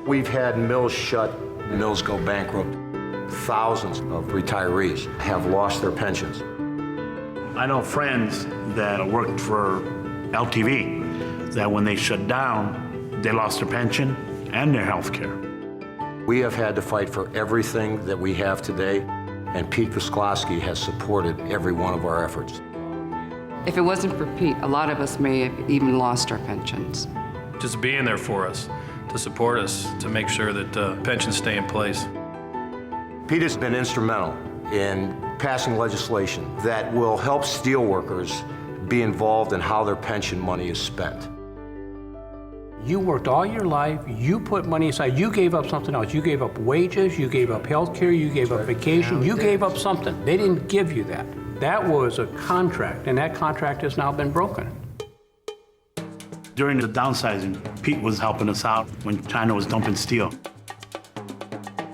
We've had mills shut, mills go bankrupt. Thousands of retirees have lost their pensions. I know friends that worked for LTV that when they shut down, they lost their pension and their health care. We have had to fight for everything that we have today, and Pete Visclosky has supported every one of our efforts. If it wasn't for Pete, a lot of us may have even lost our pensions. Just being there for us, to support us, to make sure that pensions stay in place. Pete has been instrumental in passing legislation that will help steelworkers be involved in how their pension money is spent. You worked all your life, you put money aside, you gave up something else. You gave up wages, you gave up health care, you gave up vacation, you gave up something. They didn't give you that. That was a contract, and that contract has now been broken. During the downsizing, Pete was helping us out when China was dumping steel.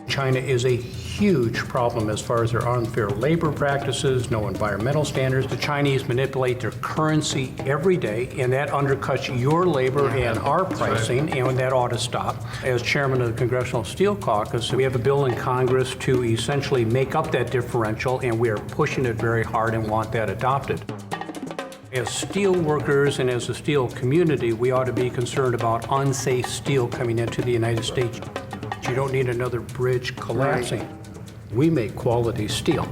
China is a huge problem as far as their unfair labor practices, no environmental standards. The Chinese manipulate their currency every day, and that undercuts your labor and our pricing, and that ought to stop. As chairman of the Congressional Steel Caucus, we have a bill in Congress to essentially make up that differential, and we are pushing it very hard and want that adopted. As steel workers and as a steel community, we ought to be concerned about unsafe steel coming into the United States. You don't need another bridge collapsing. Right. We make quality steel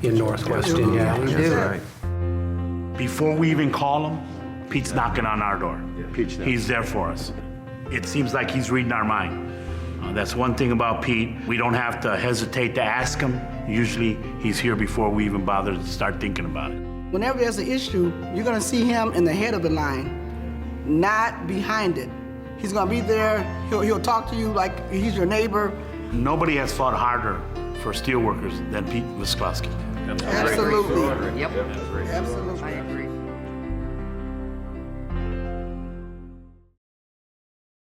in Northwest Indiana. We do. Right. Before we even call him, Pete's knocking on our door. Pete's there. He's there for us. It seems like he's reading our mind. That's one thing about Pete. We don't have to hesitate to ask him. Usually he's here before we even bother to start thinking about it. Whenever there's an issue, you're gonna see him in the head of the line, not behind it. He's gonna be there, he'll talk to you like he's your neighbor. Nobody has fought harder for steelworkers than Pete Visclosky. Absolutely. Yep. Absolutely.